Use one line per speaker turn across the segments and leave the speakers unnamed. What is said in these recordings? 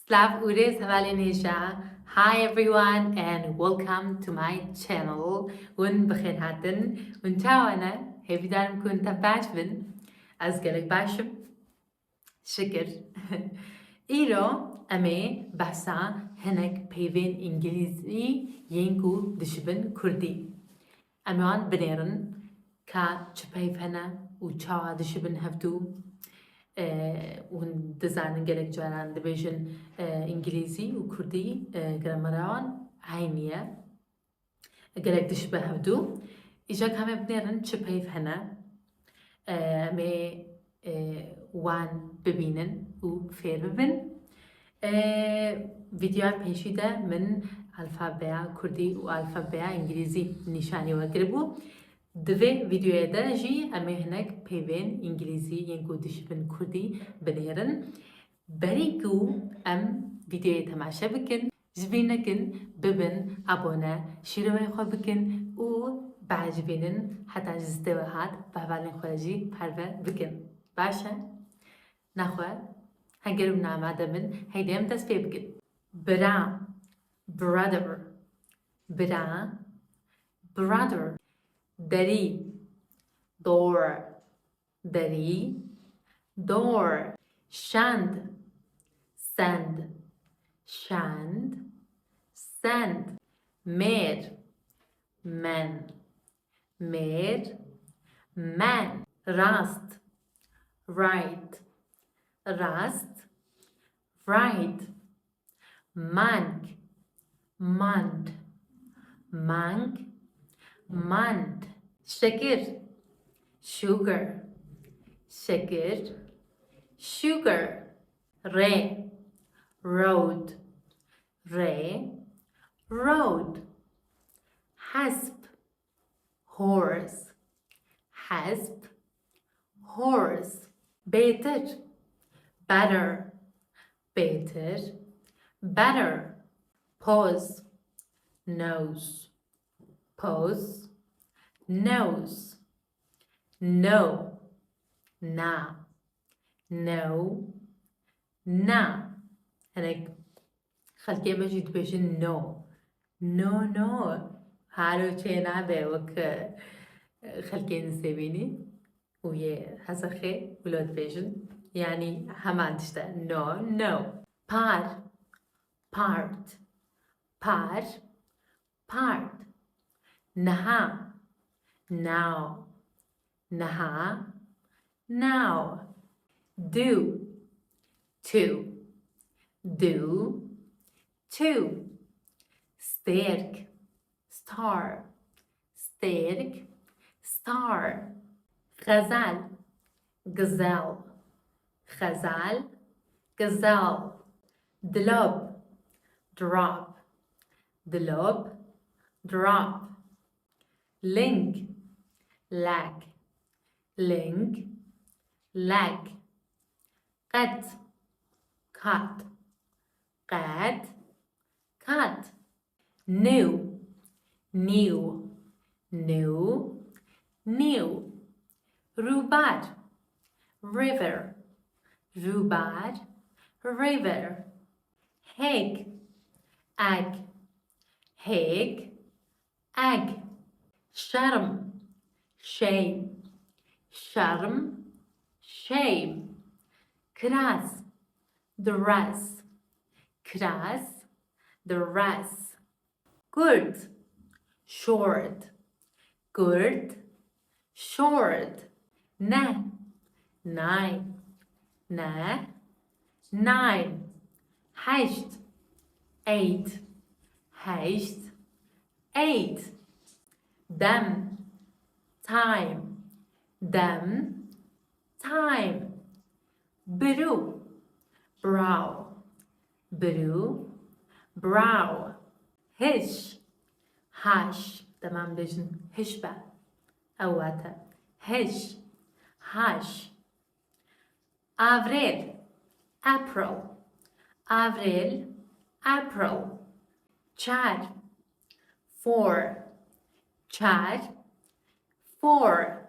Slav Ure Savalinija. Hi everyone and welcome to my channel. بخير هاتن ونتاوانا هيفي دارم كنت باشبن أزقلك باشم شكر إيرو أمي بحثا هناك بيفين إنجليزي ينكو دشبن كردي أمان بنيرن كا چپيف هنا وچا دشبن هفتو ودزانن gelek جوانان دبيجن إنجليزي وكردي جرامران عينية gelek دشبه هفتو إجا كامي بنيرن چپيف هنا مي وان ببینن و فير ببن فيديوهات پیشیده من الفابیا کردی و الفابیا انگلیزی نشانی وگربو دوی ویدیوی دا جی امی هنگ پیوین انگلیزی ینگو دشبن کردی بنیرن بریکو ام ویدیوی تماشا بکن جبینکن ببن ابونه شیروی خوا بکن و بعجبینن حتی جزدوهات بحوالین خواجی پرو بکن باشه؟ نخواه؟ هنگرم ناماده من هیدیم دست پی بکن برا brother برا brother دری door دری door شند send شند send میر من میر من راست right راست right mank mand mank mand şeker sugar şeker sugar re road re road hasp horse hasp horse better better better better pause nose pause nose no na no na هناك خلقي مجد بيجن no no no هارو چينا بيوك خلقي نسيبيني ويه هسخي ولود بيجن يعني همان تشتا no no par part par part نها now نها now do do two sterk star sterk star غزال gazelle غزال gazelle دلوب drop دلوب drop link lag link lag قد cut قد cut new new new new rubat river rubat river heg egg heg egg sharm shame sharm shame كراس dress كراس dress good short good short نه nine نه nine هشت eight هشت eight دم time دم time برو brow برو brow هش هاش تمام بجن هشبة أواتا هش هاش أفريل April أفريل April چار four چار four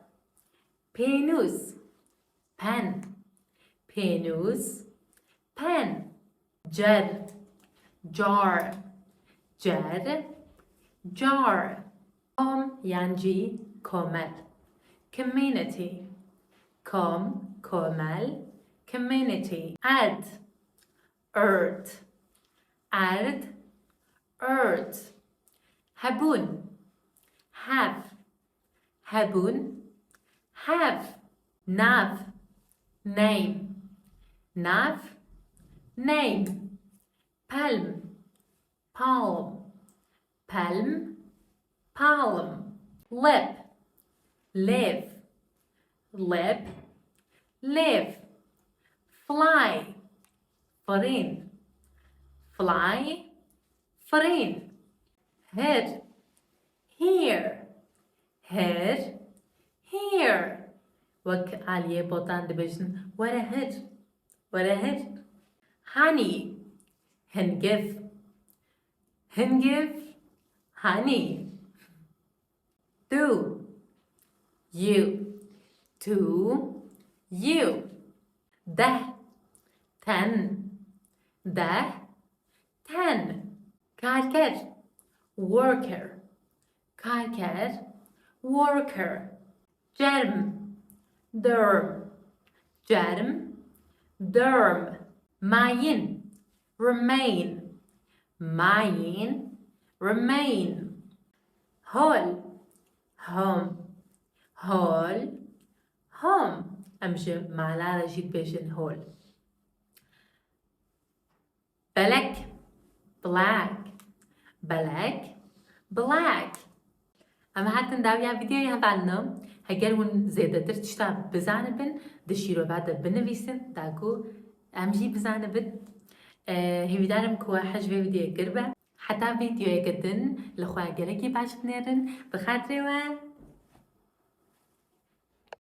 پینوس pen پینوس pen جر jar جر jar كوم يعني كومل community كومل community أرض أرض هبون هبون have nav name palm palm lip live fly فرين head here وك عالية بوتان دبجن ورا head honey هنجف honey do you ده ten كاركر worker جرم derm ماين remain home أمشي مع لا رشيد بيشن هول black أما حتى نداويا فيديو يهبالنا هجرون زيادة ترتشتا بزانبن دشيرو بعد بنفيسن داكو أمشي بزانبن هيدانم كوا حجبه فيديو قربة حتى فيديو يقدن لخوا قلقي باش بنيرن بخاطري